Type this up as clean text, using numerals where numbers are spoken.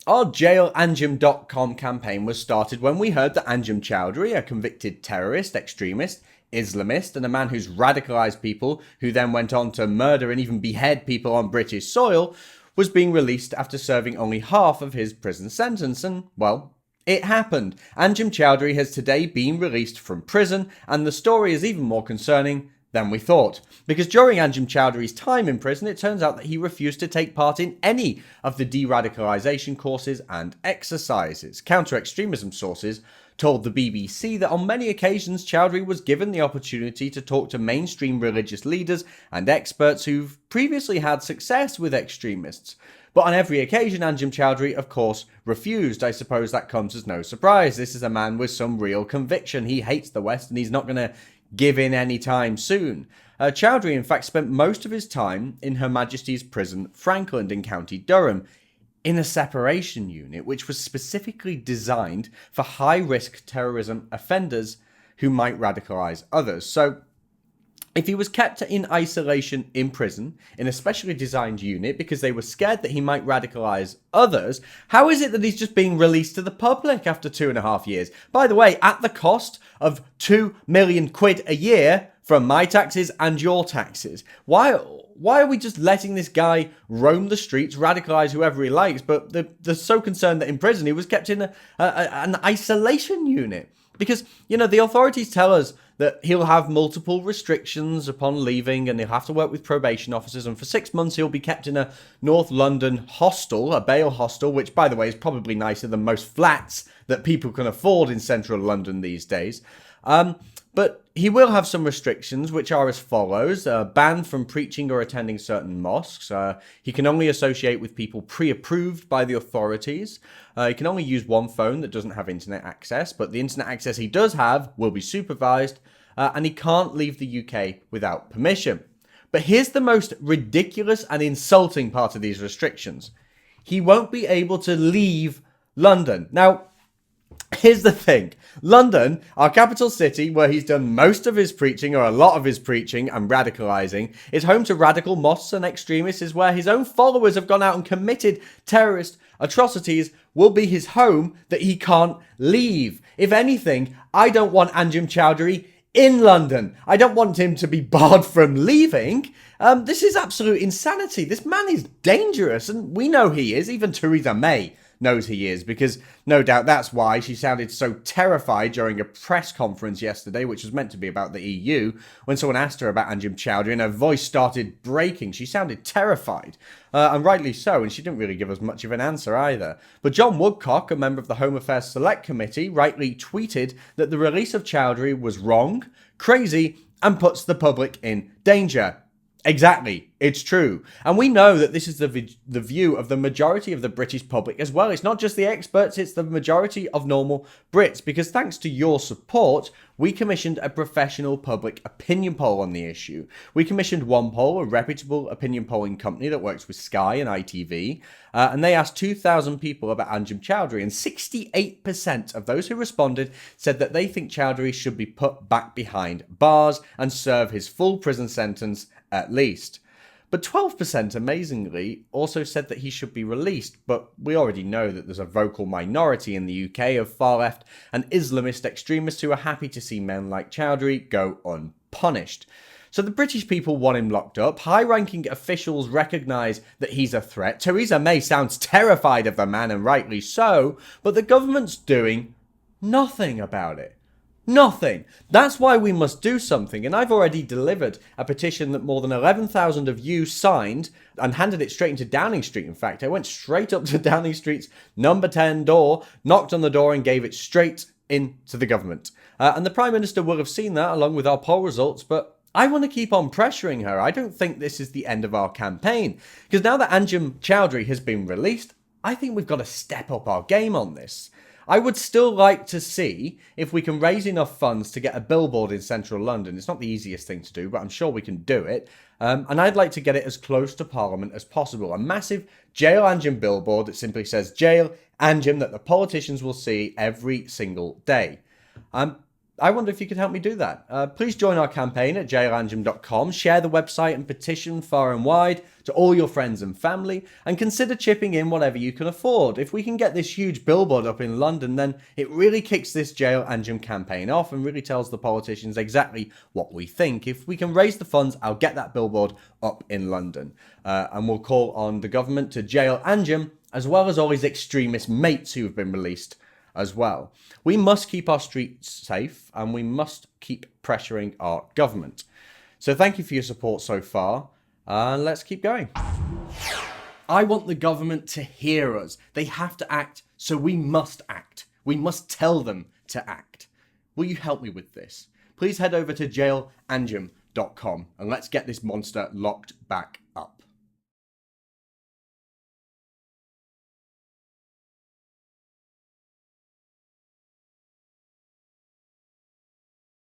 Our JailAnjem.com campaign was started when we heard that Anjem Choudary, a convicted terrorist, extremist, Islamist, and a man who's radicalised people who then went on to murder and even behead people on British soil, was being released after serving only half of his prison sentence. And, well, it happened. Anjem Choudary has today been released from prison, and the story is even more concerning than we thought. Because during Anjem Chowdary's time in prison, it turns out that he refused to take part in any of the de-radicalisation courses and exercises. Counter-extremism sources told the BBC that on many occasions Choudary was given the opportunity to talk to mainstream religious leaders and experts who've previously had success with extremists. But on every occasion, Anjem Choudary, of course, refused. I suppose that comes as no surprise. This is a man with some real conviction. He hates the West and he's not going to give in any time soon. Choudary, in fact, spent most of his time in Her Majesty's Prison, Frankland, in County Durham, in a separation unit which was specifically designed for high-risk terrorism offenders who might radicalise others. So, if he was kept in isolation in prison, in a specially designed unit, because they were scared that he might radicalise others, how is it that he's just being released to the public after 2.5 years? By the way, at the cost of 2 million quid a year from my taxes and your taxes. Why are we just letting this guy roam the streets, radicalise whoever he likes, but they're so concerned that in prison he was kept in an isolation unit? Because, the authorities tell us that he'll have multiple restrictions upon leaving and he'll have to work with probation officers, and for 6 months he'll be kept in a North London hostel, a bail hostel, which, by the way, is probably nicer than most flats that people can afford in central London these days. But he will have some restrictions, which are as follows. Banned from preaching or attending certain mosques. He can only associate with people pre-approved by the authorities. He can only use one phone that doesn't have internet access, but the internet access he does have will be supervised, and he can't leave the UK without permission. But here's the most ridiculous and insulting part of these restrictions. He won't be able to leave London. Now, here's the thing. London, our capital city, where he's done most of his preaching, or a lot of his preaching and radicalising, is home to radical mosques and extremists, is where his own followers have gone out and committed terrorist atrocities, will be his home that he can't leave. If anything, I don't want Anjem Choudary in London. I don't want him to be barred from leaving. This is absolute insanity. This man is dangerous, and we know he is. Even Theresa May knows he is, because no doubt that's why she sounded so terrified during a press conference yesterday, which was meant to be about the EU, when someone asked her about Anjem Choudary and her voice started breaking. She sounded terrified, and rightly so, and she didn't really give us much of an answer either. But John Woodcock, a member of the Home Affairs Select Committee, rightly tweeted that the release of Choudary was wrong, crazy, and puts the public in danger. Exactly, it's true. And we know that this is the view of the majority of the British public as well. It's not just the experts, it's the majority of normal Brits, because thanks to your support, we commissioned a professional public opinion poll on the issue. We commissioned OnePoll, a reputable opinion polling company that works with Sky and ITV, and they asked 2,000 people about Anjem Choudary, and 68% of those who responded said that they think Choudary should be put back behind bars and serve his full prison sentence at least. But 12%, amazingly, also said that he should be released, but we already know that there's a vocal minority in the UK of far-left and Islamist extremists who are happy to see men like Choudary go unpunished. So the British people want him locked up. High-ranking officials recognise that he's a threat. Theresa May sounds terrified of the man, and rightly so, but the government's doing nothing about it. Nothing. That's why we must do something, and I've already delivered a petition that more than 11,000 of you signed and handed it straight into Downing Street. In fact, I went straight up to Downing Street's number 10 door, knocked on the door and gave it straight into the government. And the Prime Minister will have seen that along with our poll results, but I want to keep on pressuring her. I don't think this is the end of our campaign, because now that Anjem Choudary has been released, I think we've got to step up our game on this. I would still like to see if we can raise enough funds to get a billboard in central London. It's not the easiest thing to do, but I'm sure we can do it. And I'd like to get it as close to Parliament as possible. A massive Jail Anjem billboard that simply says Jail Anjem, that the politicians will see every single day. I wonder if you could help me do that. Please join our campaign at jailanjem.com, share the website and petition far and wide to all your friends and family, and consider chipping in whatever you can afford. If we can get this huge billboard up in London, then it really kicks this Jail Anjem campaign off and really tells the politicians exactly what we think. If we can raise the funds, I'll get that billboard up in London. And we'll call on the government to jail Anjem, as well as all his extremist mates who have been released as well. We must keep our streets safe and we must keep pressuring our government. So thank you for your support so far, and let's keep going. I want the government to hear us. They have to act, so we must act. We must tell them to act. Will you help me with this? Please head over to jailanjem.com and let's get this monster locked back